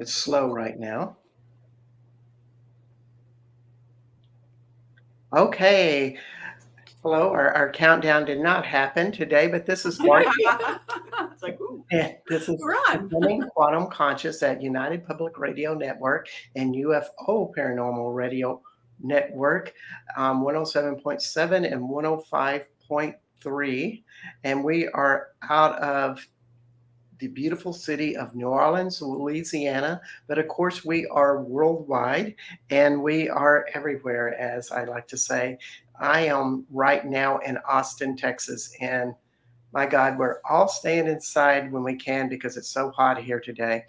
It's slow right now. Okay. Hello. Our countdown did not happen today, but this is Bart. It's like, ooh, Yeah, this is we're on. Becoming Quantum Conscious at United Public Radio Network and UFO Paranormal Radio Network, 107.7 and 105.3. And we are out of the beautiful city of New Orleans, Louisiana. But of course, we are worldwide and we are everywhere, as I like to say. I am right now in Austin, Texas, and my God, we're all staying inside when we can because it's so hot here today.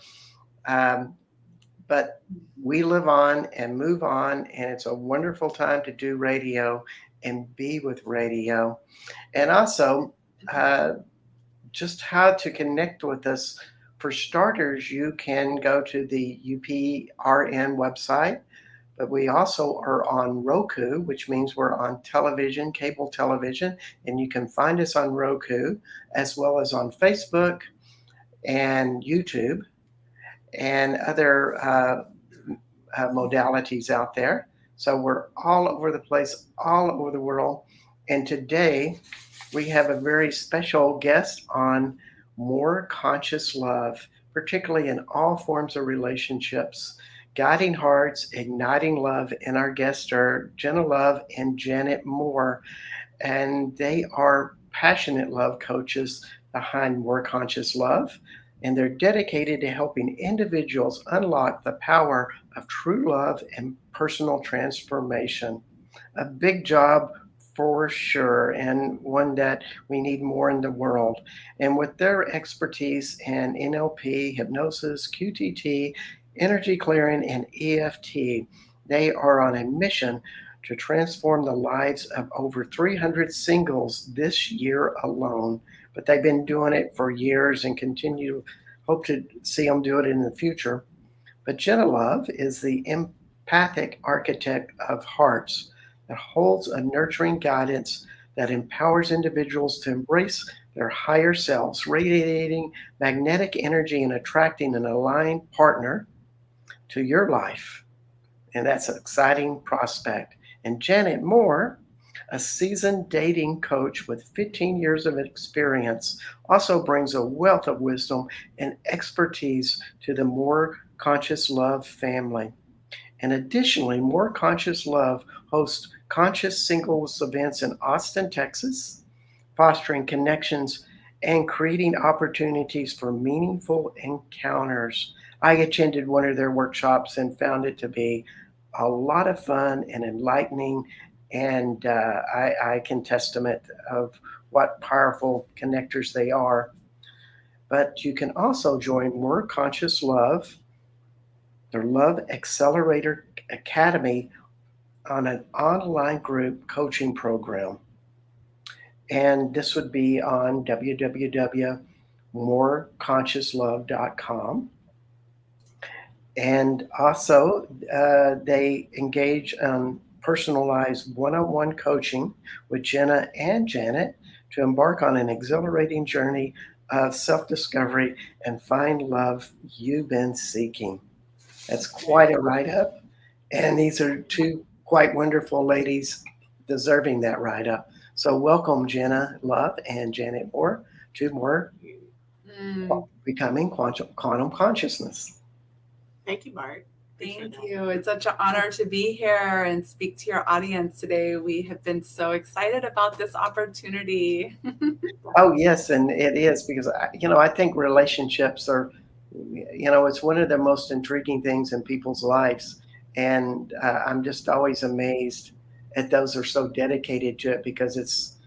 Um, but we live on and move on, and it's a wonderful time to do radio and be with radio. And also, uh, just how to connect with us. For starters, you can go to the UPRN website, but we also are on Roku, which means we're on television, cable television, and you can find us on Roku as well as on Facebook and YouTube and other modalities out there. So we're all over the place, all over the world. And today we have a very special guest on more conscious love, particularly in all forms of relationships, guiding hearts, igniting love. And our guests are Jenna Love and Janet Moore, and they are passionate love coaches behind More Conscious Love. And they're dedicated to helping individuals unlock the power of true love and personal transformation. A big job for sure, and one that we need more in the world. And with their expertise in NLP, hypnosis, QTT, energy clearing, and EFT, they are on a mission to transform the lives of over 300 singles this year alone. But they've been doing it for years and continue, hope to see them do it in the future. But Jenna Love is the empathic architect of hearts that holds a nurturing guidance that empowers individuals to embrace their higher selves, radiating magnetic energy and attracting an aligned partner to your life. And that's an exciting prospect. And Janet Moore, a seasoned dating coach with 15 years of experience, also brings a wealth of wisdom and expertise to the More Conscious Love family. And additionally, More Conscious Love hosts conscious singles events in Austin, Texas, fostering connections and creating opportunities for meaningful encounters. I attended one of their workshops and found it to be a lot of fun and enlightening, and I can testament of what powerful connectors they are. But you can also join More Conscious Love, their Love Accelerator Academy, on an online group coaching program. And this would be on www.moreconsciouslove.com. And also, they engage personalized one-on-one coaching with Jenna and Janet to embark on an exhilarating journey of self-discovery and find love you've been seeking. That's quite a write-up. And these are two quite wonderful ladies deserving that write-up. So welcome, Jenna Love and Janet Moore, to More Becoming Quantum Consciousness. Thank you, Bart. Thank you. It's such an honor to be here and speak to your audience today. We have been so excited about this opportunity. Oh, yes, and it is because, I think relationships are, it's one of the most intriguing things in people's lives. And I'm just always amazed at those who are so dedicated to it because it's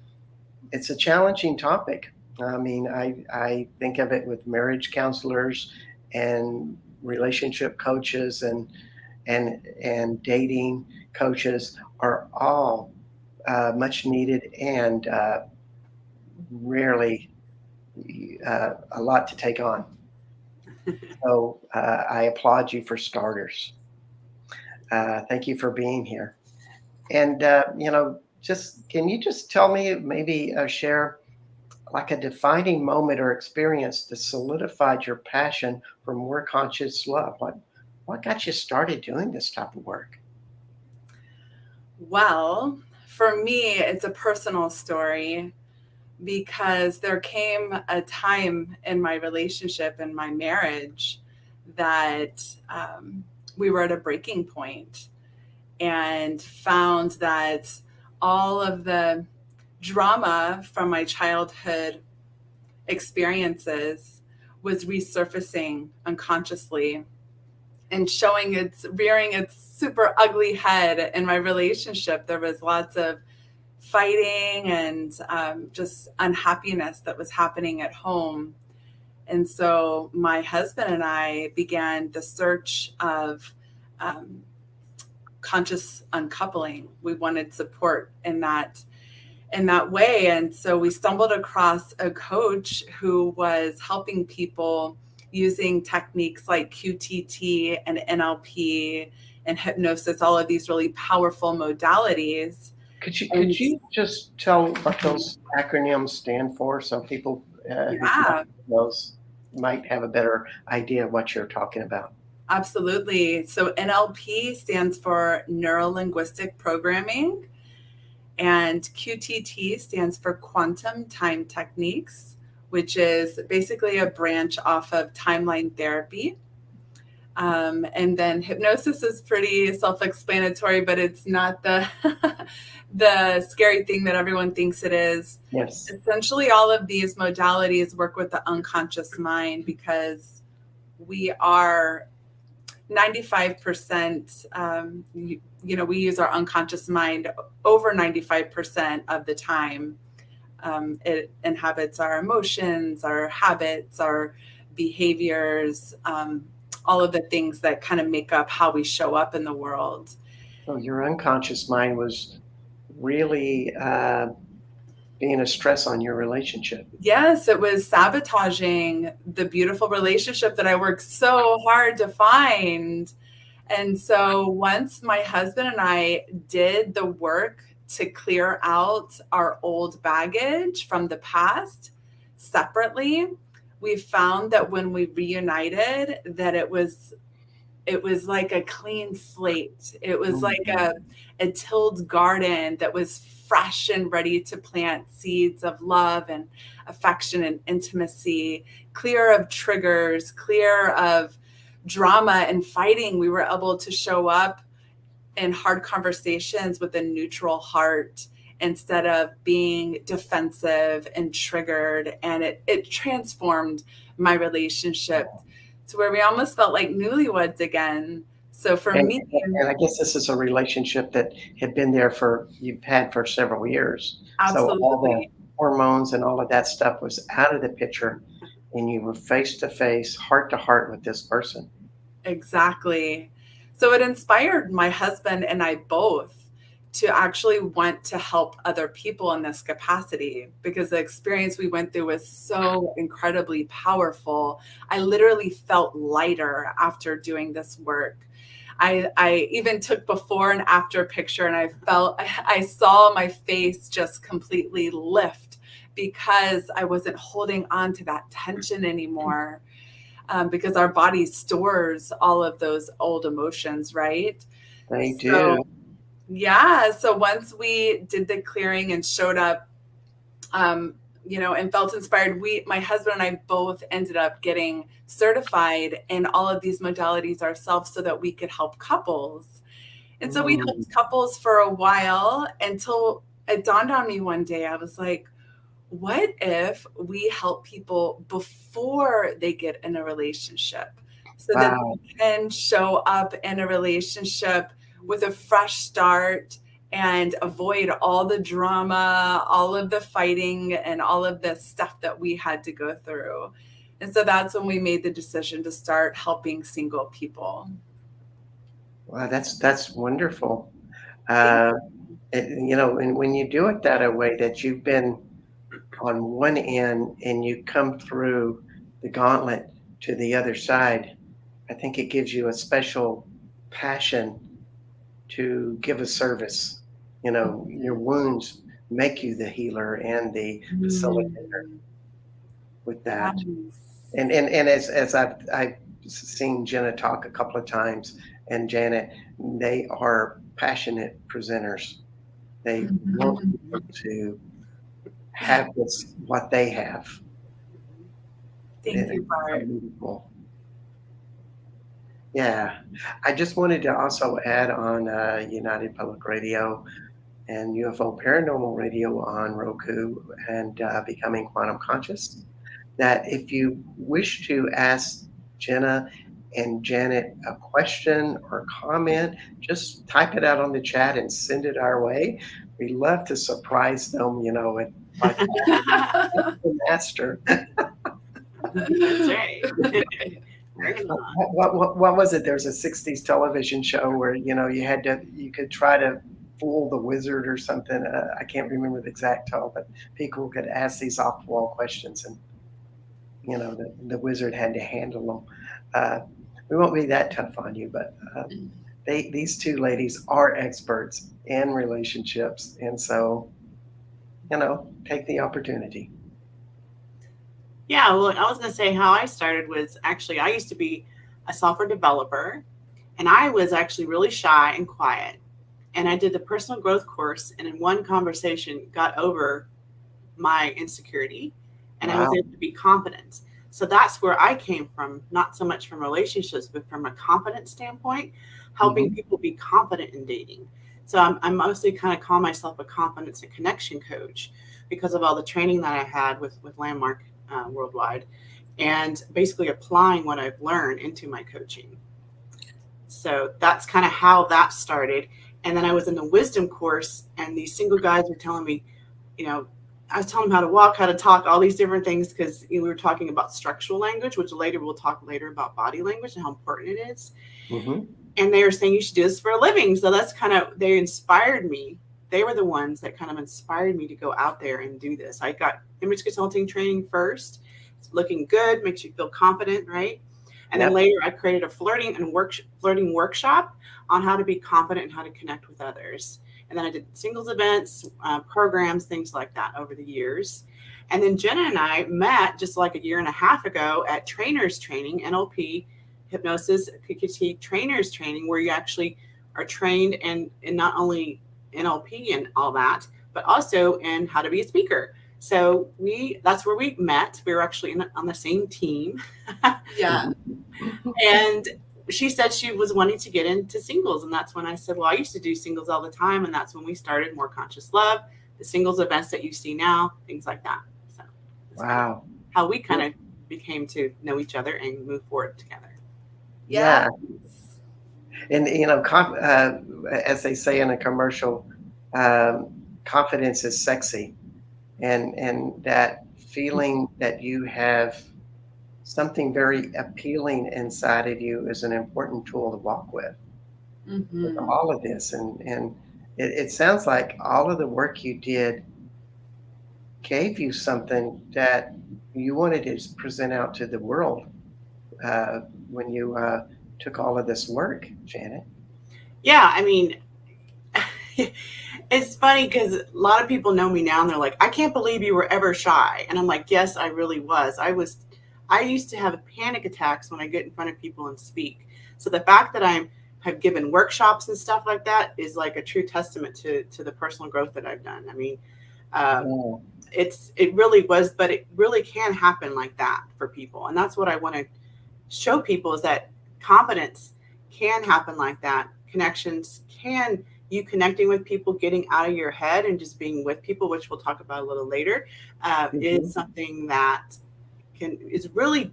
a challenging topic. I mean, I think of it with marriage counselors and relationship coaches and dating coaches are all much needed and rarely a lot to take on. So I applaud you for starters. Thank you for being here. And, can you just tell me, maybe share like a defining moment or experience that solidified your passion for more conscious love? What got you started doing this type of work? Well, for me, it's a personal story because there came a time in my relationship and my marriage that we were at a breaking point and found that all of the drama from my childhood experiences was resurfacing unconsciously and rearing its super ugly head in my relationship. There was lots of fighting and just unhappiness that was happening at home. And so my husband and I began the search of um, conscious uncoupling. We wanted support in that way. And so we stumbled across a coach who was helping people using techniques like QTT and NLP and hypnosis, all of these really powerful modalities. Could And you just tell what those acronyms stand for so people who don't yeah, know those might have a better idea of what you're talking about? absolutely. So NLP stands for Neuro Linguistic Programming, and QTT stands for Quantum Time Techniques, which is basically a branch off of timeline therapy. And then hypnosis is pretty self-explanatory, but it's not the the scary thing that everyone thinks it is. Yes. Essentially, all of these modalities work with the unconscious mind because we are 95%, we use our unconscious mind over 95% of the time. It inhabits our emotions, our habits, our behaviors, all of the things that kind of make up how we show up in the world. So your unconscious mind was really being a stress on your relationship. Yes, it was sabotaging the beautiful relationship that I worked so hard to find. And so once my husband and I did the work to clear out our old baggage from the past separately, we found that when we reunited that it was like a clean slate. It was like Mhm. a tilled garden that was fresh and ready to plant seeds of love and affection and intimacy, clear of triggers, clear of drama and fighting. We were able to show up in hard conversations with a neutral heart instead of being defensive and triggered. And it transformed my relationship to where we almost felt like newlyweds again. So for And me, and I guess this is a relationship that had been there you've had for several years. So all the absolutely. hormones and all of that stuff was out of the picture, and you were face to face, heart to heart with this person. Exactly. So it inspired my husband and I both to actually want to help other people in this capacity because the experience we went through was so incredibly powerful. I literally felt lighter after doing this work. I even took before and after picture and I saw my face just completely lift because I wasn't holding on to that tension anymore, because our body stores all of those old emotions, right? They So, do. yeah. So once we did the clearing and showed up, and felt inspired, my husband and I both ended up getting certified in all of these modalities ourselves so that we could help couples. And so we Mm, helped couples for a while until it dawned on me one day. I was like, what if we help people before they get in a relationship so that wow. they can show up in a relationship with a fresh start and avoid all the drama, all of the fighting, and all of the stuff that we had to go through? And so that's when we made the decision to start helping single people. Wow, that's wonderful. Thank Uh, and when you do it that way, that you've been on one end and you come through the gauntlet to the other side, I think it gives you a special passion to give a service. You know, your wounds make you the healer and the facilitator Mm, with that. yes. And as I've seen Jenna talk a couple of times, and Janet, they are passionate presenters. They want Mhm. people to have this what they have. Thank And you, it's so Bart. beautiful. Yeah, I just wanted to also add on United Public Radio and UFO Paranormal Radio on Roku and Becoming Quantum Conscious, that if you wish to ask Jenna and Janet a question or comment, just type it out on the chat and send it our way. We love to surprise them, with like the master. That's right. Bring it on. What was it? There was a '60s television show where you could try to fool the wizard or something. I can't remember the exact title, but people could ask these off-the-wall questions, and the wizard had to handle them. We won't be that tough on you, but these two ladies are experts in relationships, and so take the opportunity. Yeah, well, I was going to say how I started was actually I used to be a software developer, and I was actually really shy and quiet. And I did the personal growth course, and in one conversation, got over my insecurity, and I was Wow. able to be confident. So that's where I came from, not so much from relationships, but from a confidence standpoint, helping Hmm. people be confident in dating. So I'm mostly kind of call myself a confidence and connection coach because of all the training that I had with Landmark Worldwide, and basically applying what I've learned into my coaching. So that's kind of how that started. And then I was in the wisdom course, and these single guys were telling me, you know, I was telling them how to walk, how to talk, all these different things because we were talking about structural language, which later we'll talk later about body language and how important it is. Hmm. And they were saying you should do this for a living. So that's kind of, they inspired me. They were the ones that kind of inspired me to go out there and do this. I got image consulting training first. It's looking good, makes you feel confident, right? And then Yep. later I created a flirting workshop on how to be confident and how to connect with others. And then I did singles events, programs, things like that over the years. And then Jenna and I met just like a year and a half ago at trainers training, NLP, hypnosis critique trainers training, where you actually are trained in not only NLP and all that, but also in how to be a speaker. So that's where we met. We were actually on the same team. Yeah. And she said she was wanting to get into singles. And that's when I said, well, I used to do singles all the time. And that's when we started More Conscious Love, the singles events that you see now, things like that. So that's kind of Wow. how we kind of became to know each other and move forward together. Yeah. Yes. And as they say in a commercial, confidence is sexy, and that feeling that you have something very appealing inside of you is an important tool to walk with Hmm. all of this. And it sounds like all of the work you did gave you something that you wanted to present out to the world uh, when you took all of this work, Janet. Yeah, I mean, it's funny because a lot of people know me now and they're like, I can't believe you were ever shy. And I'm like, yes, I really was. I used to have panic attacks when I get in front of people and speak. So the fact that have given workshops and stuff like that is like a true testament to the personal growth that I've done. I mean, um, Oh, it really was, but it really can happen like that for people. And that's what I want to show people is that confidence can happen like that. Connections can, you connecting with people, getting out of your head and just being with people, which we'll talk about a little later, mhm. is something that is really,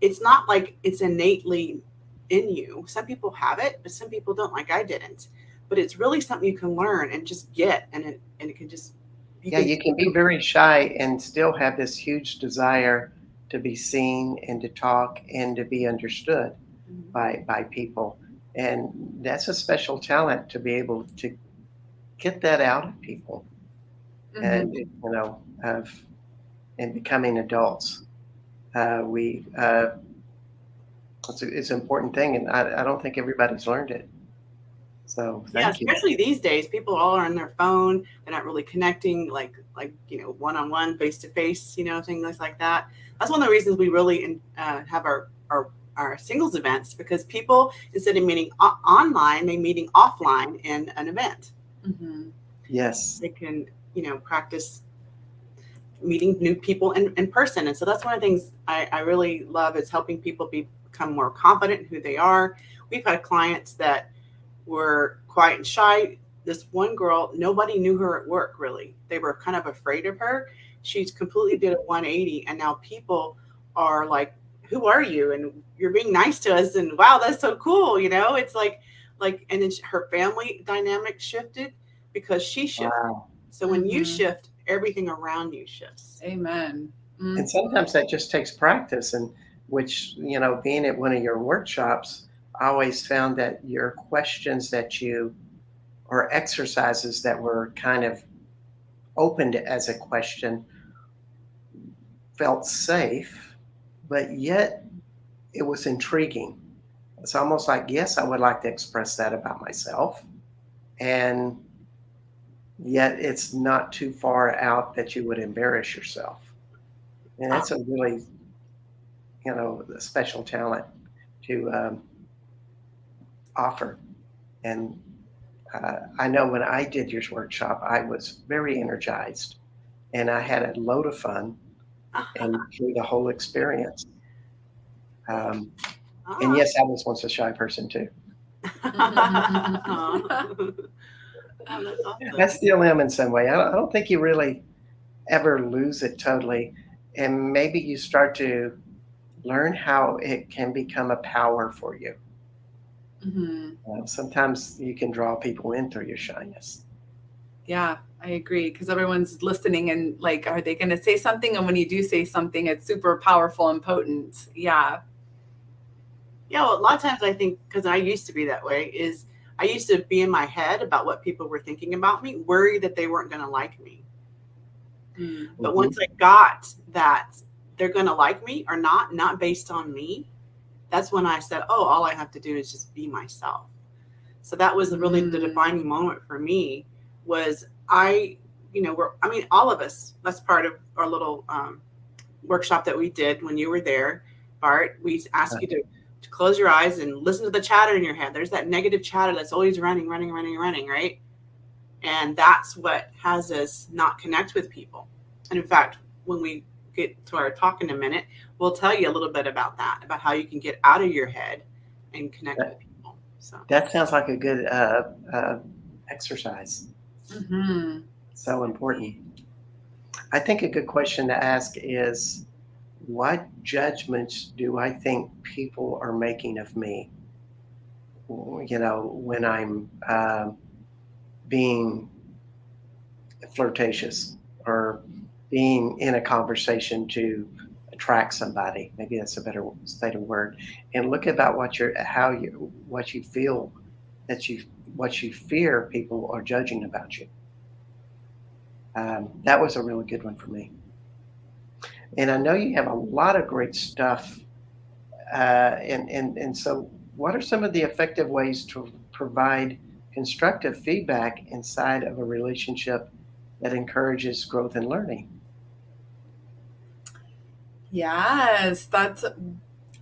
it's not like it's innately in you. Some people have it, but some people don't, like I didn't. But it's really something you can learn and just get, and it can just, you Yeah, can you can be very shy and still have this huge desire to be seen and to talk and to be understood by people. And that's a special talent to be able to get that out of people and, Hmm. of and becoming adults. We it's an important thing, and I don't think everybody's learned it. So Yeah, thank you. especially these days, people all are on their phone. They're not really connecting, like one-on-one, face-to-face, things like that. That's one of the reasons we really have our singles events, because people, instead of meeting online, they meeting offline in an event. Mm-hmm. Yes. They can practice meeting new people in person. And so that's one of the things I really love, is helping people become more confident in who they are. We've had clients that were quiet and shy. This one girl, nobody knew her at work, really. They were kind of afraid of her. She's completely did a 180, and now people are like, who are you? And you're being nice to us, and wow, that's so cool. It's like, and then her family dynamic shifted because she shifted. Wow. So when you Mm-hmm. shift, everything around you shifts. Amen. Mm-hmm. And sometimes that just takes practice, and which, being at one of your workshops, I always found that your questions or exercises that were kind of opened as a question felt safe, but yet it was intriguing. It's almost like, yes, I would like to express that about myself. And yet it's not too far out that you would embarrass yourself. And that's a really, a special talent to offer. And I know when I did your workshop, I was very energized and I had a load of fun and through the whole experience. And yes, I was once a shy person too. Oh, that's awesome. I still am in some way. I don't think you really ever lose it totally. And maybe you start to learn how it can become a power for you. Mm-hmm. Sometimes you can draw people in through your shyness. Yeah, I agree, because everyone's listening and like, are they going to say something? And when you do say something, it's super powerful and potent. Yeah. Yeah, well, a lot of times I think, because I used to be that way, is I used to be in my head about what people were thinking about me, worried that they weren't going to like me. Mm-hmm. But once I got that they're going to like me or not based on me, that's when I said, oh, all I have to do is just be myself. So that was really the defining moment for me. Was all of us, that's part of our little workshop that we did when you were there, Bart. We asked you to close your eyes and listen to the chatter in your head. There's that negative chatter that's always running, right? And that's what has us not connect with people. And in fact, when we get to our talk in a minute, we'll tell you a little bit about that, about how you can get out of your head and connect with people. So that sounds like a good exercise. Mm-hmm. So important. I think a good question to ask is, what judgments do I think people are making of me? When I'm being flirtatious or being in a conversation to attract somebody. Maybe that's a better stated word. And look about what you feel what you fear people are judging about you. That was a really good one for me. And I know you have a lot of great stuff. And so, what are some of the effective ways to provide constructive feedback inside of a relationship that encourages growth and learning? Yes, that's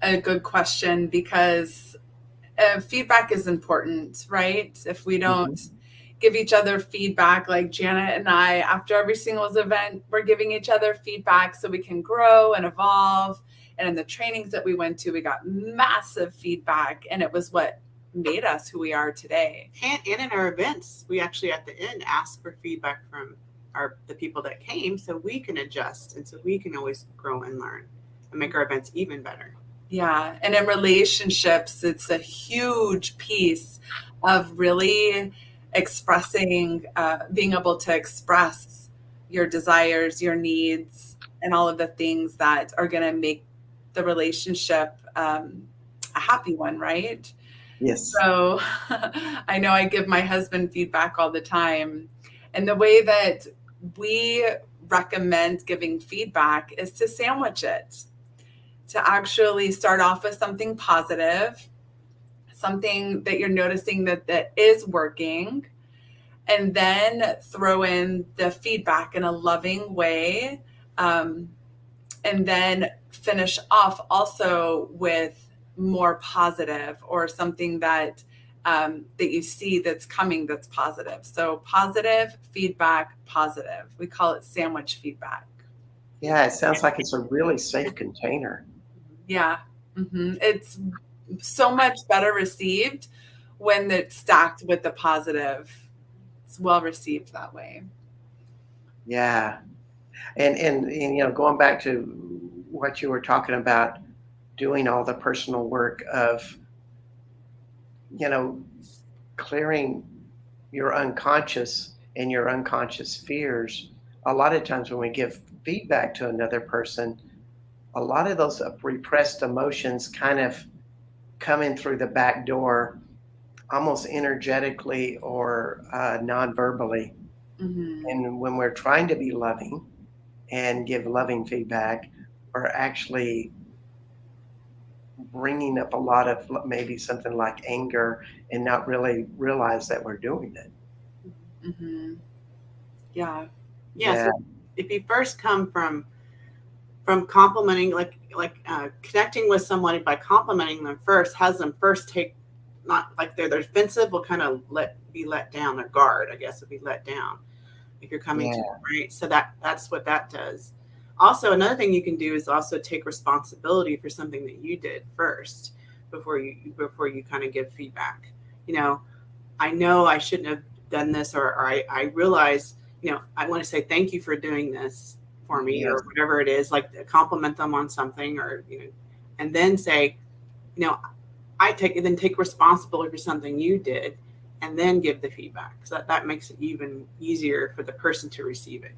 a good question, because feedback is important, right? If we don't give each other feedback, like Janet and I, after every singles event, we're giving each other feedback so we can grow and evolve. And in the trainings that we went to, we got massive feedback, and it was what made us who we are today. And in our events, we actually at the end ask for feedback from the people that came, so we can adjust, and so we can always grow and learn and make our events even better. Yeah. And in relationships, it's a huge piece of really expressing, being able to express your desires, your needs, and all of the things that are going to make the relationship a happy one, right? Yes. So I know I give my husband feedback all the time. And the way that we recommend giving feedback is to sandwich it, to actually start off with something positive, something that you're noticing that is working, and then throw in the feedback in a loving way. And then finish off also with more positive, or something that you see that's coming that's positive. So positive feedback, positive. We call it sandwich feedback. Yeah, it sounds like it's a really safe container. Yeah. It's so much better received when it's stacked with the positive. It's well received that way. Yeah. And going back to what you were talking about, doing all the personal work of, clearing your unconscious and your unconscious fears. A lot of times when we give feedback to another person, a lot of those repressed emotions kind of come in through the back door, almost energetically or non-verbally. And when we're trying to be loving and give loving feedback, we're actually bringing up a lot of maybe something like anger and not really realize that we're doing it. Yeah. Yeah. So if you first come from complimenting, like connecting with somebody by complimenting them first, has them first take, not like they're defensive, will kind of be let down. Their guard, I guess, would be let down if you're coming to them, right? So that's what that does. Also, another thing you can do is also take responsibility for something that you did first before you kind of give feedback. I know I shouldn't have done this, or I realize, I want to say thank you for doing this for me, or whatever it is, like compliment them on something, or and then say, take responsibility for something you did, and then give the feedback. So that makes it even easier for the person to receive it.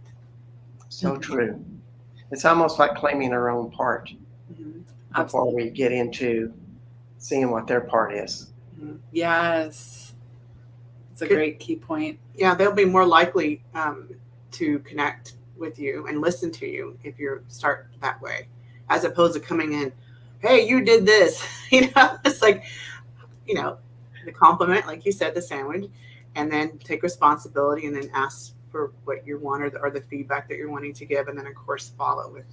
So true. It's almost like claiming our own part before we get into seeing what their part is. Yes. It's a great key point. Yeah, they'll be more likely to connect with you and listen to you if you start that way, as opposed to coming in, hey, you did this. It's like, the compliment, like you said, the sandwich, and then take responsibility, and then ask for what you want, or the feedback that you're wanting to give, and then of course follow with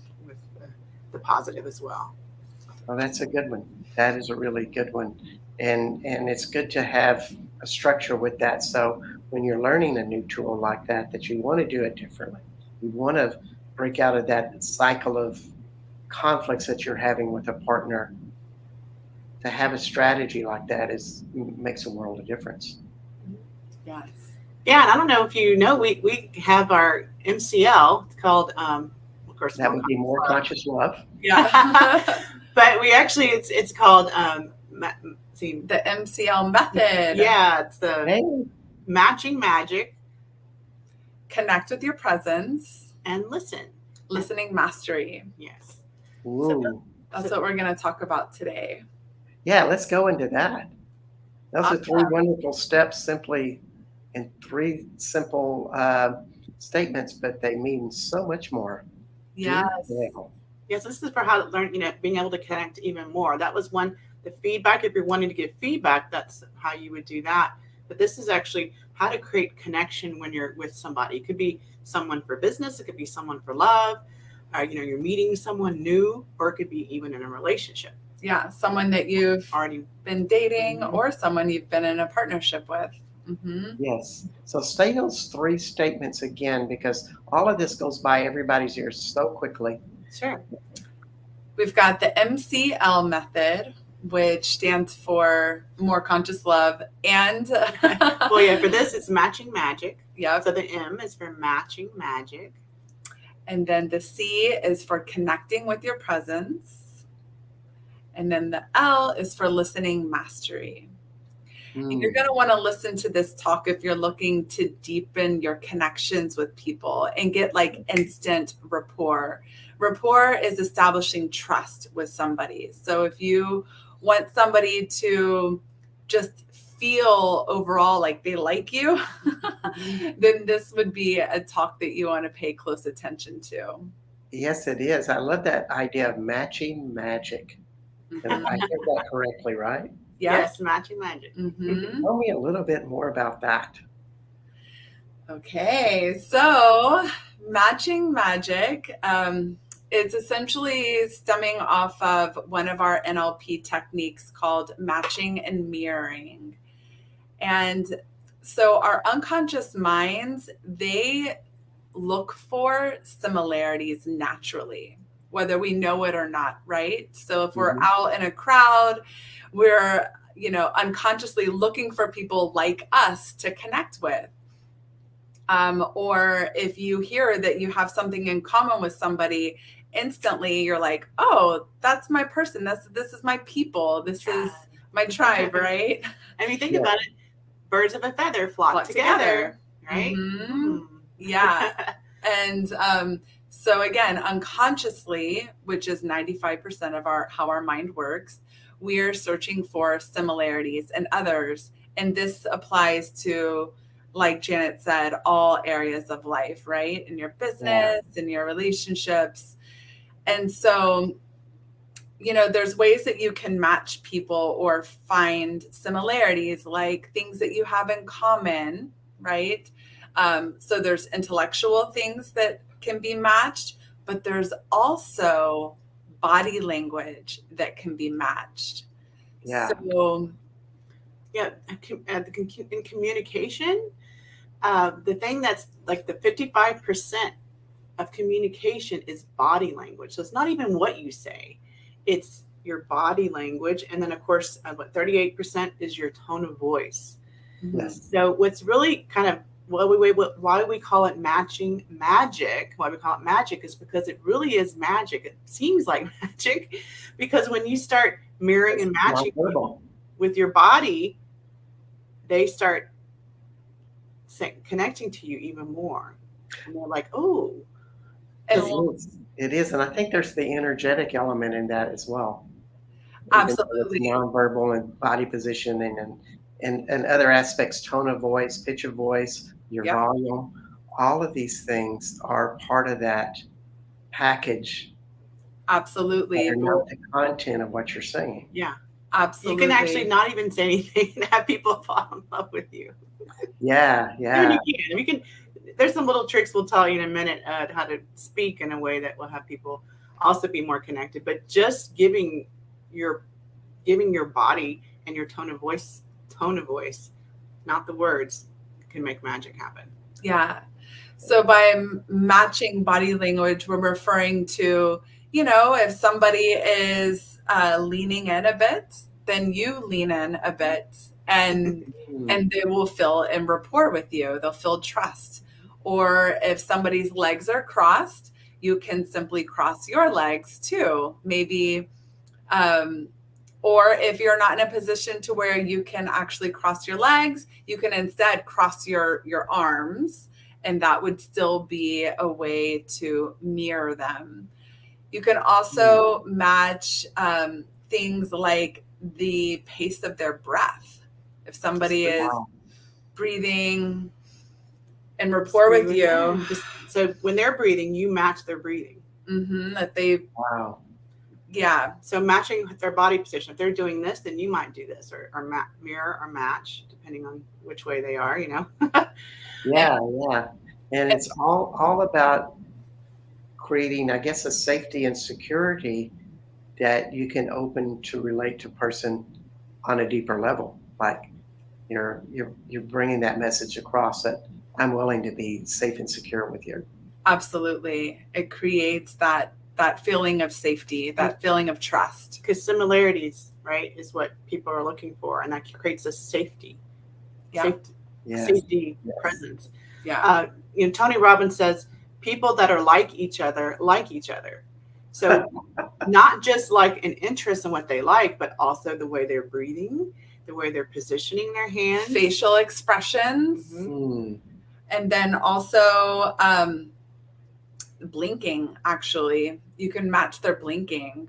the positive as well. Well, that's a good one. That is a really good one. And it's good to have a structure with that. So when you're learning a new tool like that you want to do it differently. You want to break out of that cycle of conflicts that you're having with a partner. To have a strategy like that makes a world of difference. Yes. Yeah, and I don't know if you know, we have our MCL. It's called, of course, that would be more conscious love. Yeah. But we actually, it's called the MCL method. Yeah, it's the matching magic. Connect with your presence and listen. Listening mastery. Yes. Ooh. That's what we're going to talk about today. Yeah, let's go into that. Those are 3 wonderful steps, simply in 3 simple statements, but they mean so much more. Yes. Yes, this is for how to learn, being able to connect even more. That was the feedback. If you're wanting to give feedback, that's how you would do that. But this is actually how to create connection when you're with somebody. It could be someone for business. It could be someone for love. You're meeting someone new, or it could be even in a relationship. Yeah, someone that you've already been dating, or someone you've been in a partnership with. Yes. So say those 3 statements again, because all of this goes by everybody's ears so quickly. Sure. We've got the MCL method, which stands for more conscious love. And well, yeah, for this, it's matching magic. Yeah. So the M is for matching magic. And then the C is for connecting with your presence. And then the L is for listening mastery. And you're going to want to listen to this talk if you're looking to deepen your connections with people and get like instant rapport. Rapport is establishing trust with somebody. So if you want somebody to just feel overall like they like you, then this would be a talk that you want to pay close attention to. Yes, it is. I love that idea of matching magic. I heard that correctly, right? Yeah. Yes, matching magic. Mm-hmm. Tell me a little bit more about that. Okay, so matching magic is essentially stemming off of one of our NLP techniques called matching and mirroring. And so our unconscious minds, they look for similarities naturally, whether we know it or not, right? So if we're out in a crowd, we're, unconsciously looking for people like us to connect with. Or if you hear that you have something in common with somebody, instantly you're like, oh, that's my person. This is my people. This is my tribe, right? And if you think about it, birds of a feather flock together, right? Mm-hmm. Yeah. And so again, unconsciously, which is 95% of how our mind works, we're searching for similarities in others. And this applies to, like Janet said, all areas of life, right? In your business, in your relationships. And so, there's ways that you can match people or find similarities, like things that you have in common, right? So there's intellectual things that can be matched, but there's also body language that can be matched. Yeah. So, in communication, the thing that's like the 55% of communication is body language. So it's not even what you say, it's your body language. And then, of course, 38% is your tone of voice. Yes. So what's really kind of why we call it matching magic, why we call it magic is because it really is magic. It seems like magic because when you start mirroring and matching with your body, they start connecting to you even more. And they're like, oh. It is. And I think there's the energetic element in that as well. Absolutely. Nonverbal and body positioning and other aspects, tone of voice, pitch of voice, your volume, all of these things are part of that package. Absolutely. They're not the content of what you're saying. Yeah. Absolutely. You can actually not even say anything and have people fall in love with you. Yeah. You can. There's some little tricks we'll tell you in a minute how to speak in a way that will have people also be more connected. But just giving your body and your tone of voice, not the words, can make magic happen. Yeah. So by matching body language, we're referring to, if somebody is leaning in a bit, then you lean in a bit and they will feel in rapport with you. They'll feel trust. Or if somebody's legs are crossed, you can simply cross your legs too. Maybe, or if you're not in a position to where you can actually cross your legs, you can instead cross your arms, and that would still be a way to mirror them. You can also match things like the pace of their breath. If somebody is breathing in rapport with you. So when they're breathing, you match their breathing. That they. Wow. Yeah. So matching their body position. If they're doing this, then you might do this, or mirror or match, depending on which way they are. Yeah. And it's all about creating, I guess, a safety and security that you can open to relate to a person on a deeper level. Like you're bringing that message across that I'm willing to be safe and secure with you. Absolutely. It creates that feeling of safety, that feeling of trust. Because similarities, right, is what people are looking for. And that creates a safety. Yeah. Safety presence. Yeah. Tony Robbins says, people that are like each other. So not just like an interest in what they like, but also the way they're breathing, the way they're positioning their hands. Facial expressions. And then also blinking, actually. You can match their blinking.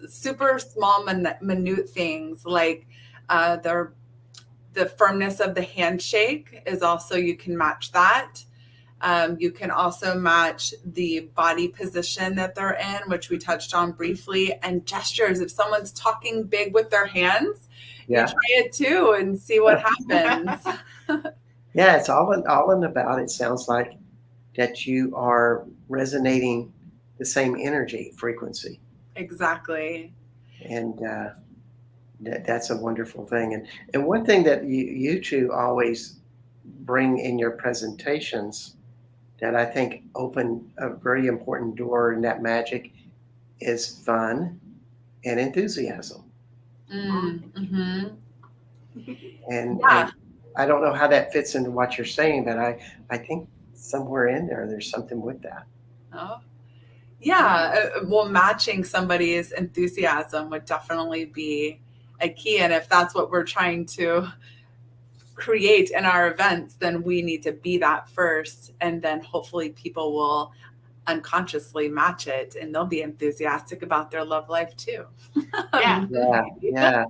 Super small, minute things like the firmness of the handshake is also, you can match that. You can also match the body position that they're in, which we touched on briefly, and gestures. If someone's talking big with their hands, you try it too and see what happens. Yeah, it's all in about, it sounds like, that you are resonating the same energy frequency. Exactly. And that's a wonderful thing. And one thing that you two always bring in your presentations that I think open a very important door in that magic is fun and enthusiasm. Mm-hmm. And Yeah. and I don't know how that fits into what you're saying, but I think somewhere in there's something with that. Oh, yeah. Well, matching somebody's enthusiasm would definitely be a key. And if that's what we're trying to create in our events, then we need to be that first. And then hopefully people will unconsciously match it and they'll be enthusiastic about their love life too. Yeah.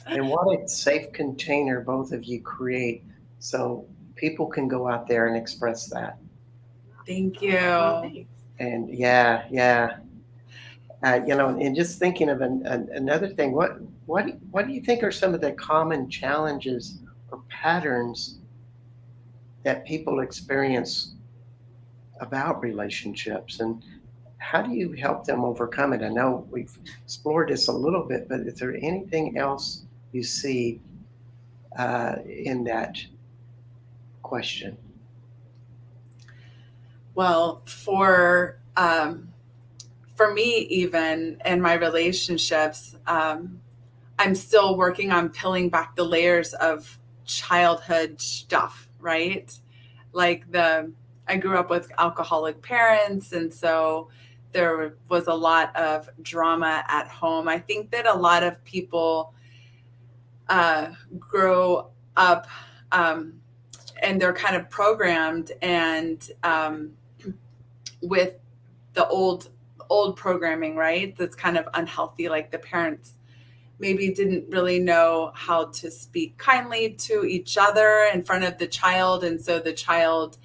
And what a safe container both of you create so people can go out there and express that. Thank you. And and just thinking of another thing, what do you think are some of the common challenges or patterns that people experience about relationships, and how do you help them overcome it? I know we've explored this a little bit, but is there anything else you see in that question? Well, for me, even in my relationships, I'm still working on peeling back the layers of childhood stuff, right? Like I grew up with alcoholic parents, and so there was a lot of drama at home. I think that a lot of people grow up and they're kind of programmed and with the old programming, right? That's kind of unhealthy. Like the parents maybe didn't really know how to speak kindly to each other in front of the child. And so the child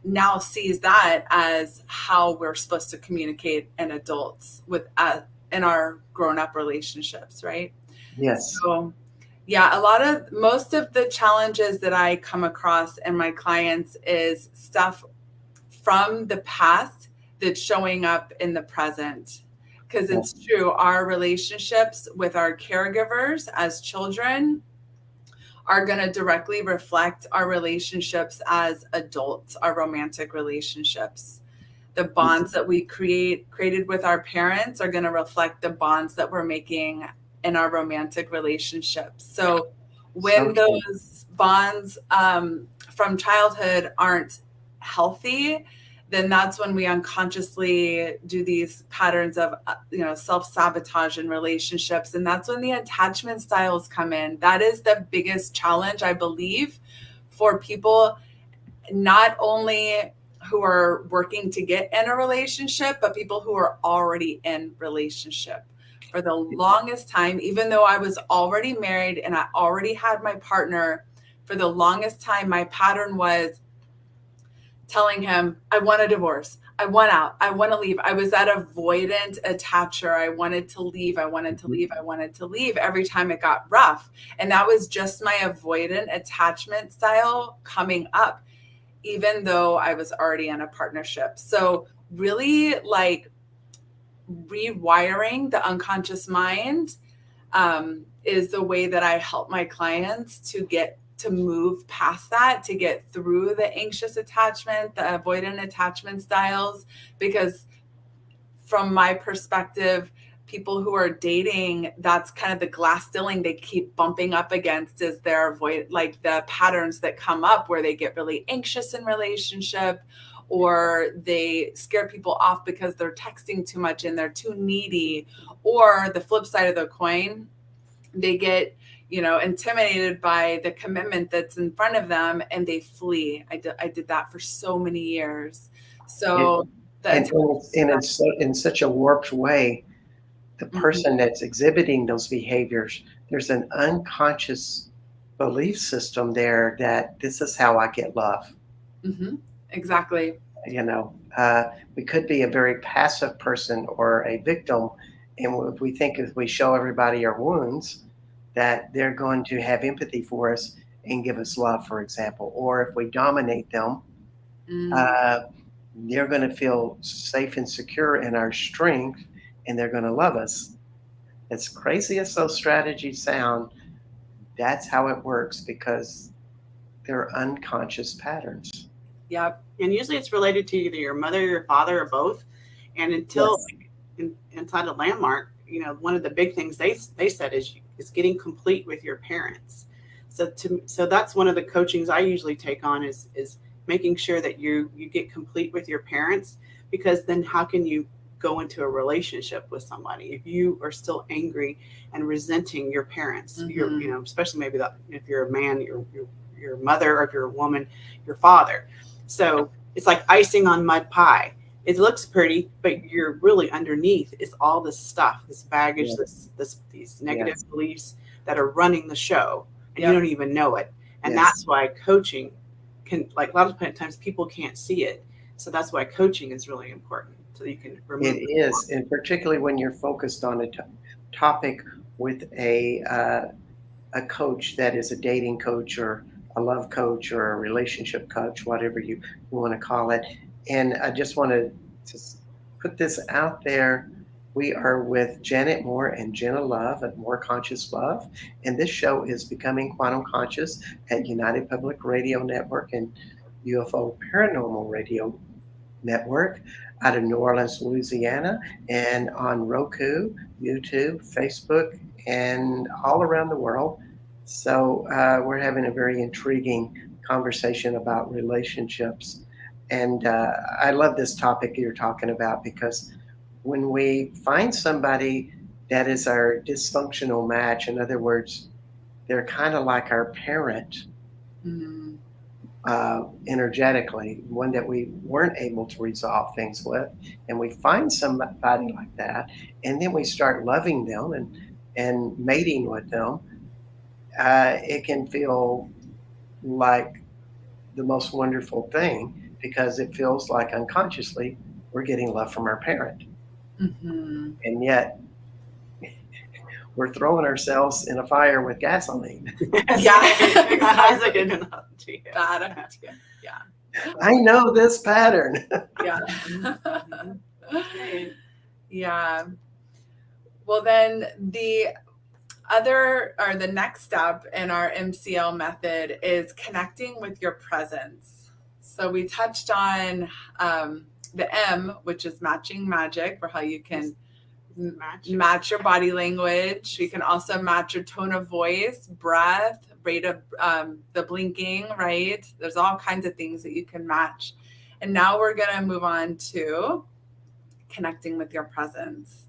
now sees that as how we're supposed to communicate in adults in our grown-up relationships, right? Yes. So yeah, most of the challenges that I come across in my clients is stuff from the past that's showing up in the present. Because it's true, our relationships with our caregivers as children are going to directly reflect our relationships as adults, our romantic relationships. The bonds that we created with our parents are going to reflect the bonds that we're making in our romantic relationships. So when those bonds from childhood aren't healthy, then that's when we unconsciously do these patterns of, self-sabotage in relationships. And that's when the attachment styles come in. That is the biggest challenge, I believe, for people, not only who are working to get in a relationship, but people who are already in relationship. For the longest time, even though I was already married and I already had my partner, for the longest time, my pattern was telling him, I want a divorce. I want out. I want to leave. I was that avoidant attacher. I wanted to leave. I wanted to leave. I wanted to leave every time it got rough. And that was just my avoidant attachment style coming up, even though I was already in a partnership. So really rewiring the unconscious mind is the way that I help my clients to move past that, to get through the anxious attachment, the avoidant attachment styles. Because from my perspective, people who are dating, that's kind of the glass ceiling they keep bumping up against, is their the patterns that come up where they get really anxious in relationship, or they scare people off because they're texting too much and they're too needy. Or the flip side of the coin, they get intimidated by the commitment that's in front of them and they flee. I did that for so many years. So in such a warped way, the person that's exhibiting those behaviors, there's an unconscious belief system there that this is how I get love. Mm-hmm. Exactly. You know, we could be a very passive person or a victim. And if we think if we show everybody our wounds, that they're going to have empathy for us and give us love, for example. Or if we dominate them, Mm, uh, they're going to feel safe and secure in our strength and they're going to love us. As crazy as those strategies sound, that's how it works because they're unconscious patterns. yep. And usually it's related to either your mother, your father, or both. And until Yes. inside a landmark, one of the big things they said is getting complete with your parents. So that's one of the coachings I usually take on is making sure that you get complete with your parents, because then how can you go into a relationship with somebody if you are still angry and resenting your parents? Especially maybe if you're a man, your mother, or if you're a woman, your father. So it's like icing on mud pie. It looks pretty, but you're really underneath is all this stuff, this baggage, Yes. these negative Yes. beliefs that are running the show, and you Yep. don't even know it. And Yes. that's why coaching can, like, a lot of times people can't see it. So that's why coaching is really important, so you can remove It is, and particularly when you're focused on a topic with a coach that is a dating coach or a love coach or a relationship coach, whatever you want to call it. And I just want to just put this out there. We are with Janet Moore and Jenna Love at More Conscious Love. And this show is Becoming Quantum Conscious at United Public Radio Network and UFO Paranormal Radio Network out of New Orleans, Louisiana, and on Roku, YouTube, Facebook, and all around the world. So we're having a very intriguing conversation about relationships. And I love this topic you're talking about because when we find somebody that is our dysfunctional match, in other words, they're kind of like our parent, Mm, energetically, one that we weren't able to resolve things with, and we find somebody like that, and then we start loving them and mating with them. It can feel like the most wonderful thing because it feels like unconsciously we're getting love from our parent, hmm. and yet we're throwing ourselves in a fire with gasoline. Yeah, That's a good analogy. Bad idea. Yeah. I know this pattern. Yeah. Okay. Yeah. Well, then the next step in our MCL method is connecting with your presence. So we touched on the M, which is matching magic, for how you can match your body language. You can also match your tone of voice, breath, rate of the blinking, right? There's all kinds of things that you can match. And now we're going to move on to connecting with your presence.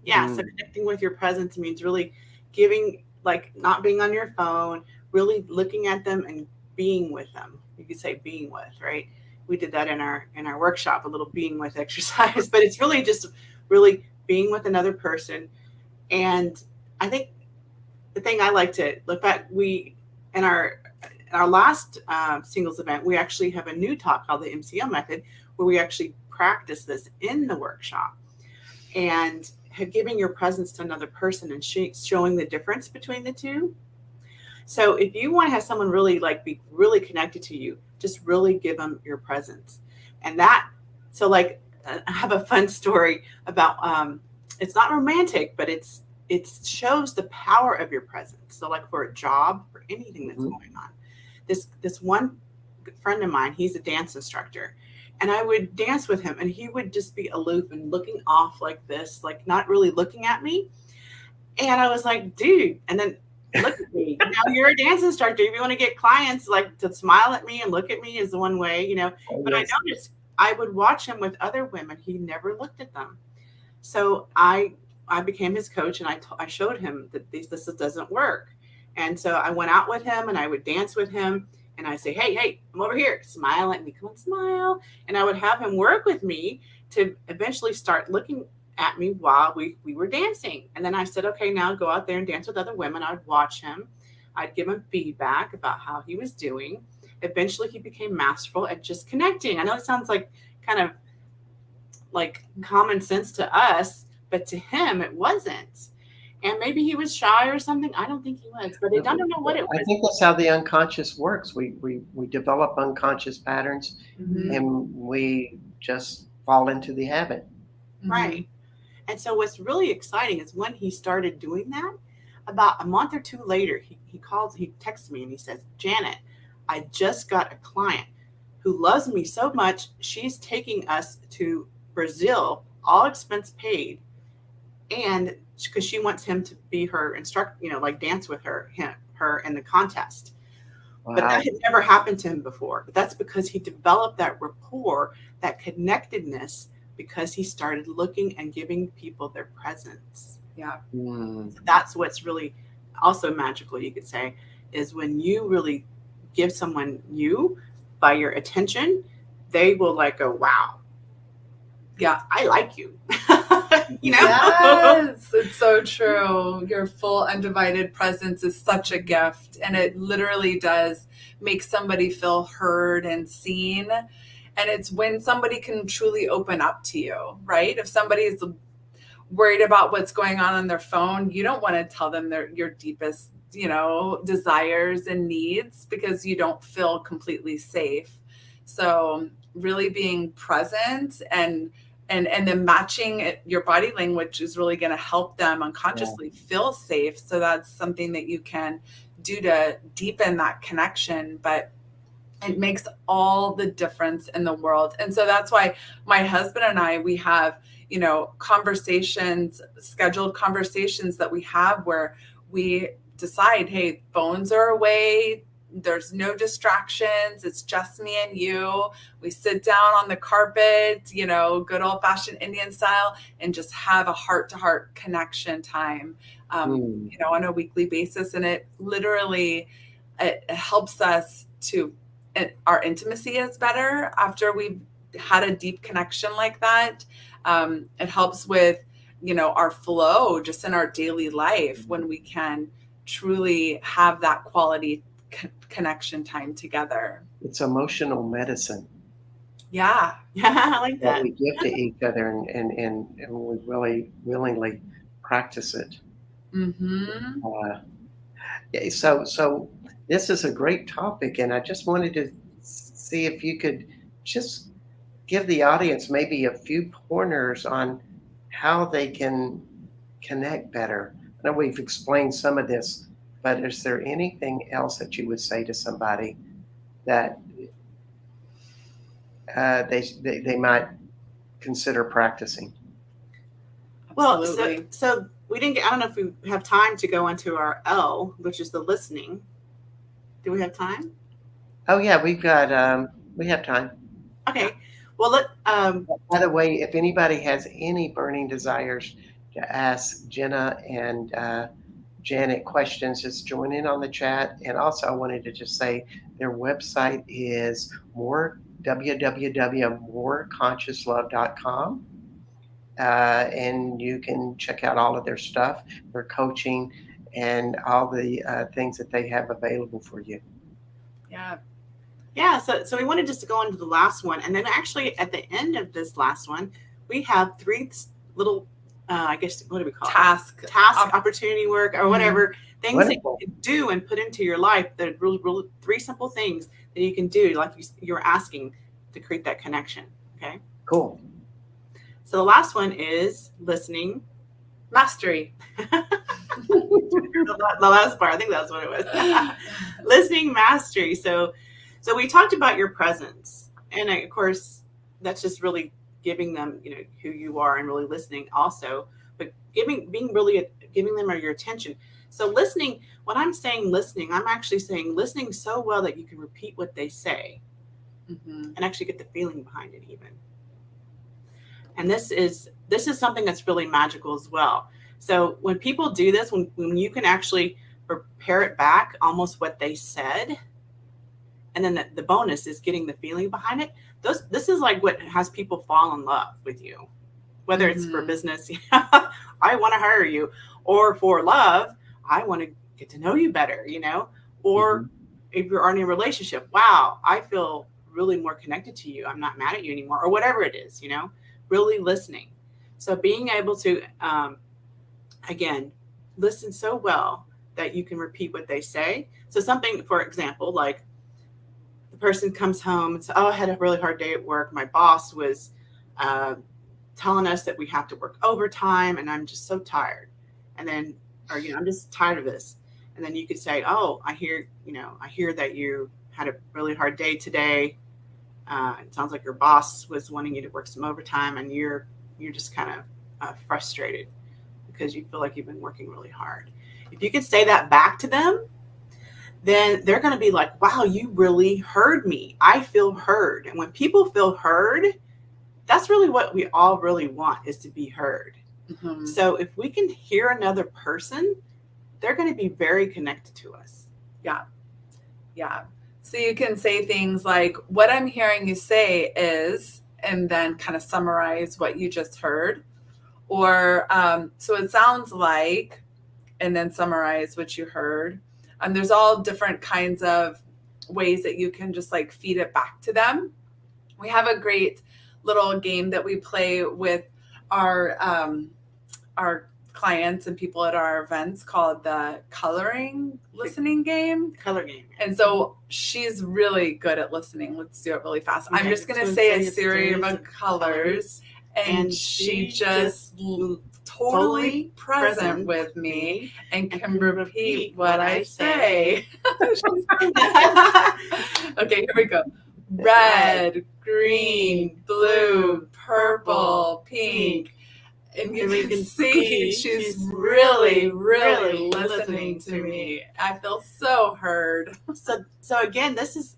Yeah, so connecting with your presence means really giving, like, not being on your phone, really looking at them and being with them. You could say being with, right? We did that in our workshop, a little being with exercise, but it's really just really being with another person. And I think the thing I like to look back, we in our last singles event, we actually have a new talk called the MCL method, where we actually practice this in the workshop, and giving your presence to another person and showing the difference between the two. So if you want to have someone really be really connected to you, just really give them your presence. And that, so like, I have a fun story about, it's not romantic, but it shows the power of your presence. So like for a job, for anything that's going on, this one friend of mine, he's a dance instructor, and I would dance with him and he would just be aloof and looking off like this, like not really looking at me. And I was like, dude, and then look at me. Now you're a dance instructor. If you want to get clients like to smile at me and look at me is the one way, Oh, but yes. I noticed I would watch him with other women. He never looked at them. So I became his coach, and I showed him that this doesn't work. And so I went out with him and I would dance with him. And I say, hey, I'm over here. Smile at me. Come on, smile. And I would have him work with me to eventually start looking at me while we were dancing. And then I said, okay, now go out there and dance with other women. I would watch him. I'd give him feedback about how he was doing. Eventually he became masterful at just connecting. I know it sounds like kind of like common sense to us, but to him it wasn't. And maybe he was shy or something. I don't think he was, but I don't know what it I was. think that's how the unconscious works. We develop unconscious patterns, Mhm. and we just fall into the habit. Right. And so what's really exciting is when he started doing that, about a month or two later, he texts me and he says, Janet, I just got a client who loves me so much, she's taking us to Brazil, all expense paid, and because she wants him to be her instructor, like dance with her in the contest. But Wow. that had never happened to him before. But that's because he developed that rapport, that connectedness, because he started looking and giving people their presence. Yeah. Mm. That's what's really also magical, you could say, is when you really give someone you by your attention, they will like go, wow, Yeah. I like you. Yes, it's so true. Your full undivided presence is such a gift, and it literally does make somebody feel heard and seen. And it's when somebody can truly open up to you, right? If somebody is worried about what's going on their phone, you don't want to tell them your deepest, desires and needs, because you don't feel completely safe. So really being present and then matching your body language is really going to help them unconsciously feel safe. So that's something that you can do to deepen that connection. But it makes all the difference in the world. And so that's why my husband and I, we have, scheduled conversations that we have where we decide, hey, phones are away. There's no distractions. It's just me and you. We sit down on the carpet, good old fashioned Indian style, and just have a heart to heart connection time, on a weekly basis. And it literally, it helps us to, our intimacy is better after we've had a deep connection like that. It helps with, our flow just in our daily life when we can truly have that quality connection time together. It's emotional medicine. Yeah. I like that that. we give to each other, and we really willingly practice it. Mm-hmm. So this is a great topic, and I just wanted to see if you could just give the audience maybe a few pointers on how they can connect better. I know we've explained some of this, but is there anything else that you would say to somebody that they might consider practicing? Well, Absolutely. so we didn't get, I don't know if we have time to go into our L, which is the listening. Do we have time? Oh yeah, we have time. Okay. Well, By the way, if anybody has any burning desires to ask Jenna and Janet questions, just join in on the chat. And also, I wanted to just say their website is www.moreconsciouslove.com. And you can check out all of their stuff, their coaching, and all the things that they have available for you. Yeah. So we wanted just to go into the last one. And then actually at the end of this last one, we have 3 little, I guess, what do we call Task opportunity work or whatever, things Wonderful. that you can do and put into your life. That really 3 simple things that you can do, like you're asking, to create that connection. Okay. Cool. So the last one is listening mastery. The last part, I think that's what it was. Listening mastery. So we talked about your presence, and of course, that's just really giving them, who you are, and really listening also. But giving them your attention. So listening. When I'm saying listening, I'm actually saying listening so well that you can repeat what they say, and actually get the feeling behind it even. And this is something that's really magical as well. So when people do this, when you can actually parrot back almost what they said, and then the bonus is getting the feeling behind it. This is like what has people fall in love with you, whether it's for business, I want to hire you, or for love, I want to get to know you better, or if you're already in a relationship, wow, I feel really more connected to you. I'm not mad at you anymore, or whatever it is, really listening. So being able to, again, listen so well that you can repeat what they say. So something, for example, like the person comes home and says, oh, I had a really hard day at work. My boss was telling us that we have to work overtime and I'm just so tired. And then, or, I'm just tired of this. And then you could say, oh, I hear that you had a really hard day today. It sounds like your boss was wanting you to work some overtime and you're just kind of frustrated because you feel like you've been working really hard. If you could say that back to them, then they're going to be like, wow, you really heard me. I feel heard. And when people feel heard, that's really what we all really want, is to be heard. Mm-hmm. So if we can hear another person, they're going to be very connected to us. Yeah. Yeah. So you can say things like, what I'm hearing you say is, and then kind of summarize what you just heard. Or, so it sounds like, and then summarize what you heard. There's all different kinds of ways that you can just like feed it back to them. We have a great little game that we play with our clients and people at our events called the coloring listening game. Color game. And so she's really good at listening. Let's do it really fast. Okay. I'm just going to say a series of colors, and she just totally present with me and can repeat what I say. Okay, here we go. Red, green, blue, purple, pink. And you can see she's really, really listening to me. I feel so heard. So again, this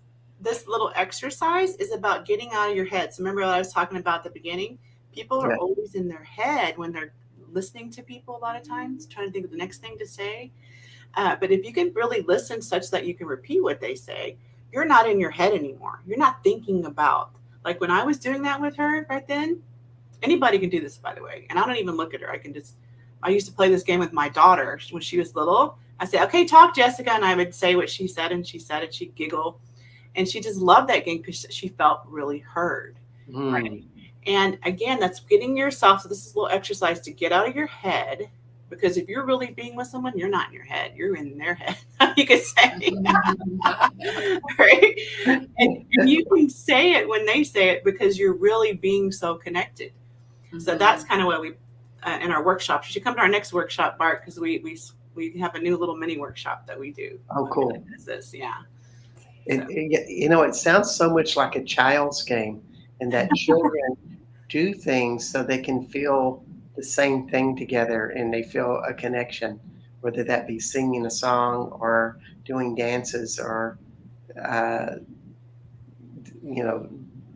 little exercise is about getting out of your head. So remember what I was talking about at the beginning? People are always in their head when they're listening to people a lot of times, trying to think of the next thing to say. But if you can really listen such that you can repeat what they say, you're not in your head anymore. You're not thinking about, like when I was doing that with her right then, anybody can do this, by the way. And I don't even look at her. I used to play this game with my daughter when she was little. I said, okay, talk, Jessica. And I would say what she said, and she'd giggle. And she just loved that game because she felt really heard. Right? And again, that's getting yourself. So this is a little exercise to get out of your head, because if you're really being with someone, you're not in your head. You're in their head, you could say. Right? And you can say it when they say it because you're really being so connected. Mm-hmm. So that's kind of what we, in our workshop, you should come to our next workshop, Bart, because we have a new little mini workshop that we do. Oh, cool. Yeah. It sounds so much like a child's game, and that children do things so they can feel the same thing together and they feel a connection, whether that be singing a song or doing dances or,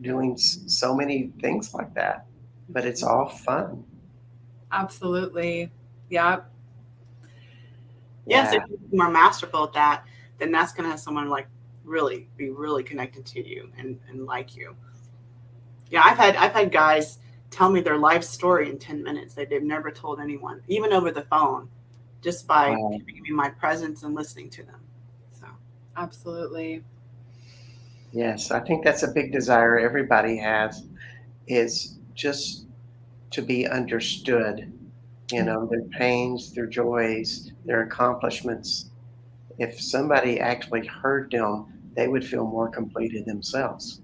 doing so many things like that. But it's all fun. Absolutely. Yeah. Yes, if you're more masterful at that, then that's going to have someone like really be really connected to you and like you. Yeah, I've had guys tell me their life story in 10 minutes that they've never told anyone, even over the phone, just by giving me my presence and listening to them. So, absolutely. Yes, I think that's a big desire everybody has, is just to be understood. Their pains, their joys, their accomplishments. If somebody actually heard them, they would feel more completed themselves.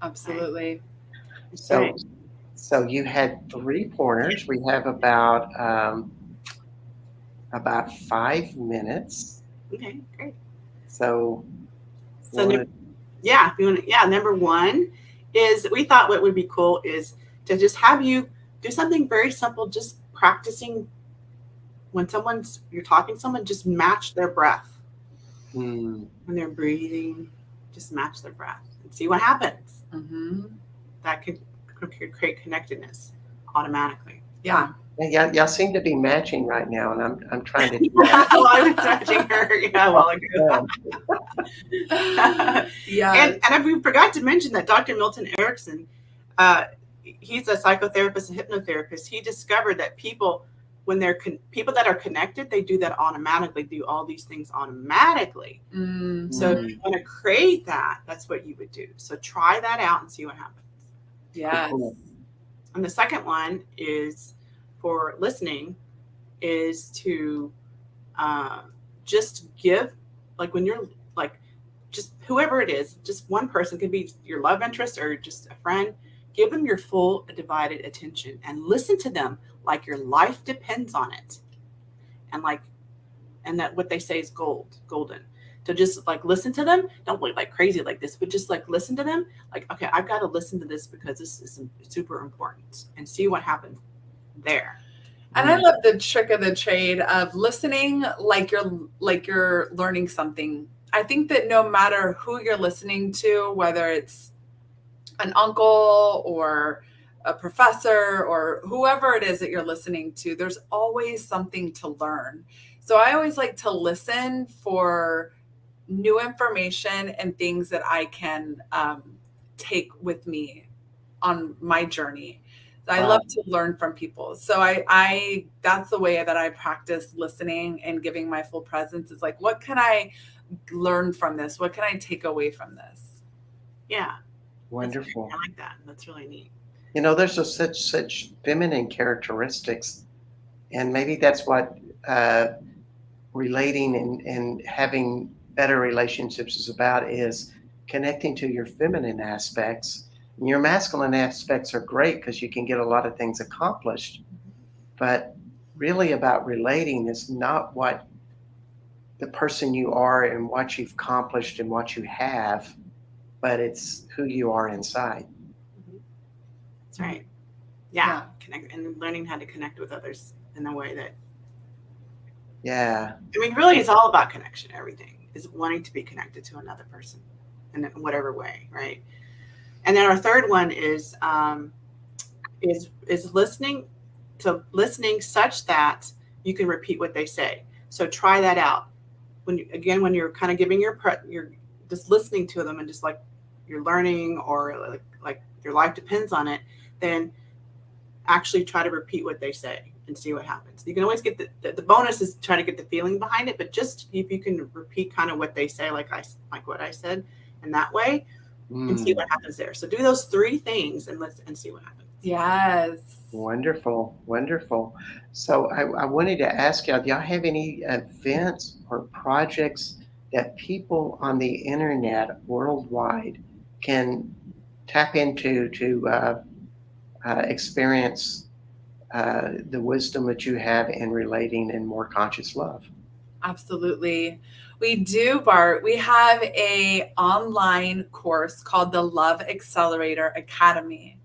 Absolutely. So you had 3 pointers. We have about 5 minutes. Okay, great. So number 1 is, we thought what would be cool is to just have you do something very simple, just practicing when you're talking to someone, just match their breath. When they're breathing, just match their breath and see what happens. Mm-hmm. That could create connectedness automatically. Yeah. Y'all seem to be matching right now, and I'm trying to. I was matching her a while ago. Yeah. And we forgot to mention that Dr. Milton Erickson, he's a psychotherapist and hypnotherapist. He discovered that people when they're people that are connected, they do that automatically, do all these things automatically. So if you want to create that, that's what you would do. So try that out and see what happens. Yes. Cool. And the second one is for listening, is to just give, like when you're like, just whoever it is, just one person, could be your love interest or just a friend, give them your full divided attention and listen to them like your life depends on it. And that what they say is golden. So just like listen to them. Don't look like crazy like this, but just like listen to them. Like, okay, I've got to listen to this because this is super important, and see what happens there. And I love the trick of the trade of listening like you're learning something. I think that no matter who you're listening to, whether it's an uncle or a professor or whoever it is that you're listening to, there's always something to learn. So I always like to listen for new information and things that I can take with me on my journey. I love to learn from people. So I that's the way that I practice listening and giving my full presence, is like, what can I learn from this? What can I take away from this? Yeah. Wonderful. I like that. That's really neat. You know, there's such feminine characteristics, and maybe that's what relating and having better relationships is about, is connecting to your feminine aspects. And your masculine aspects are great because you can get a lot of things accomplished, but really about relating is not what the person you are and what you've accomplished and what you have, but it's who you are inside. That's right. Yeah. Connect, and learning how to connect with others in a way that, Yeah. I mean, really, it's all about connection. Everything is wanting to be connected to another person in whatever way, right? And then our third one is listening such that you can repeat what they say. So try that out. When you're kind of giving you're just listening to them and just like you're learning, or like your life depends on it, then actually try to repeat what they say and see what happens. You can always get the bonus is trying to get the feeling behind it, but just if you can repeat kind of what they say, like what I said, in that way, and see what happens there. So do those 3 things and see what happens. Yes. Wonderful. So I wanted to ask y'all, do y'all have any events or projects that people on the internet worldwide can tap into to experience the wisdom that you have in relating and more conscious love? Absolutely. We do, Bart. We have a online course called the Love Accelerator Academy.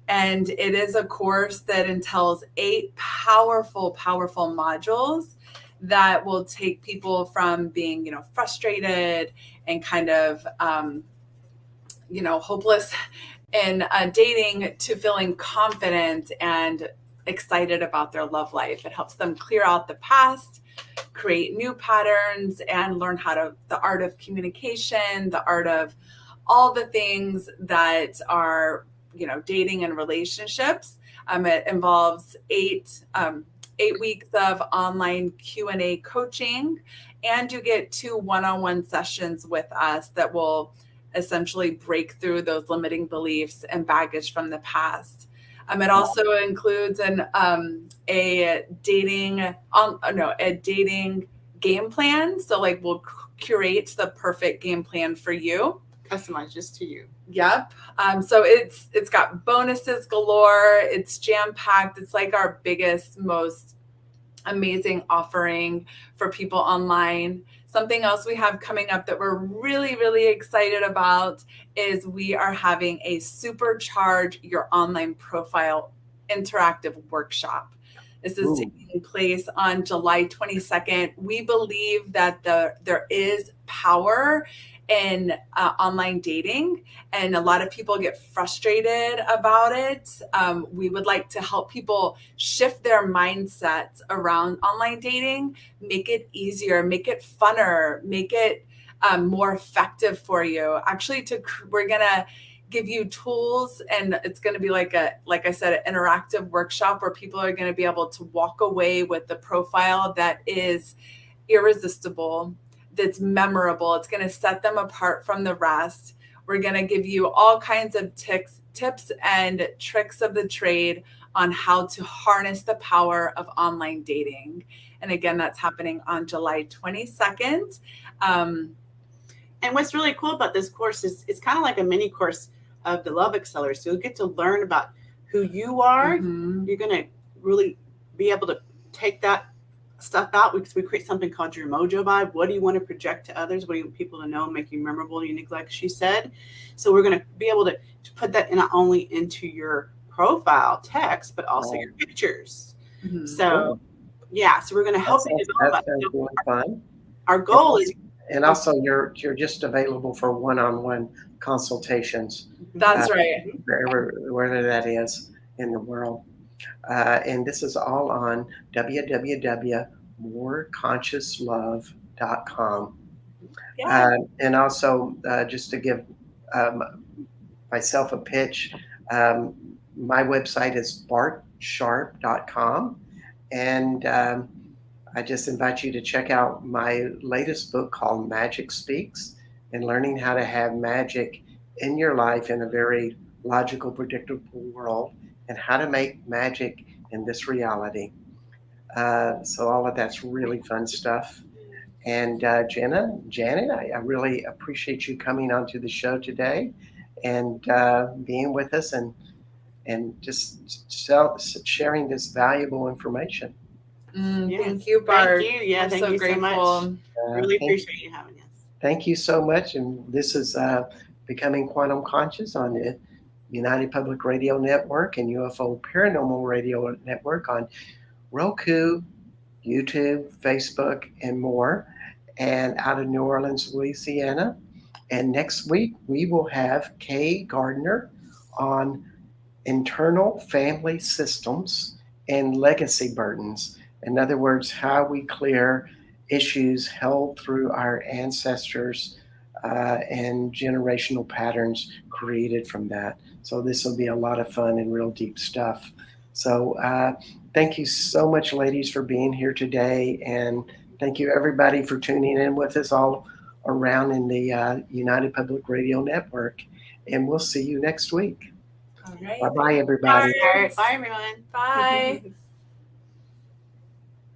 And it is a course that entails 8 powerful modules that will take people from being, frustrated and kind of, hopeless in dating, to feeling confident and excited about their love life. It helps them clear out the past, create new patterns, and learn the art of communication, the art of all the things that are, dating and relationships. It involves 8 weeks of online Q&A coaching, and you get 2 one-on-one sessions with us that will essentially break through those limiting beliefs and baggage from the past. It also includes a dating game plan. So like we'll curate the perfect game plan for you, Customized just to you. Yep. So it's got bonuses galore. It's jam-packed. It's like our biggest, most amazing offering for people online. Something else we have coming up that we're really, really excited about is we are having a Supercharge Your Online Profile interactive workshop. This is taking place on July 22nd. We believe that there is power in online dating, and a lot of people get frustrated about it. We would like to help people shift their mindsets around online dating, make it easier, make it funner, make it more effective for you. Actually, we're gonna give you tools, and it's going to be like I said, an interactive workshop where people are going to be able to walk away with the profile that is irresistible, that's memorable. It's going to set them apart from the rest. We're going to give you all kinds of tips and tricks of the trade on how to harness the power of online dating. And again, that's happening on July 22nd. And what's really cool about this course is it's kind of like a mini course of the Love Accelerator. So you'll get to learn about who you are. Mm-hmm. You're going to really be able to take that stuff out, because we create something called your Mojo Vibe. What do you want to project to others? What do you want people to know, make you memorable, unique, like she said? So we're going to be able to put that not only into your profile text, but also your pictures. Mm-hmm. So, yeah, so we're going to help you develop that. Sounds really fun. Our goal is... And also, you're just available for one-on-one consultations. That's right. Wherever that is in the world. And this is all on www.moreconsciouslove.com. Yeah. And also, just to give myself a pitch, my website is bartsharp.com. And I just invite you to check out my latest book called Magic Speaks, and learning how to have magic in your life in a very logical, predictable world, and how to make magic in this reality. So all of that's really fun stuff. And Janet, I really appreciate you coming onto the show today and being with us and just sharing this valuable information. Yes. Thank you, Bart. Thank you. Yeah, I'm thank so you grateful. so much. Really appreciate you having us. Thank you so much. And this is Becoming Quantum Conscious on the United Public Radio Network and UFO Paranormal Radio Network on Roku, YouTube, Facebook, and more, and out of New Orleans, Louisiana. And next week, we will have Kay Gardner on internal family systems and legacy burdens. In other words, how we clear issues held through our ancestors and generational patterns created from that. So this will be a lot of fun and real deep stuff. So thank you so much, ladies, for being here today. And thank you, everybody, for tuning in with us all around in the United Public Radio Network. And we'll see you next week. All right. Bye-bye, everybody. All right. Bye, everyone. Bye.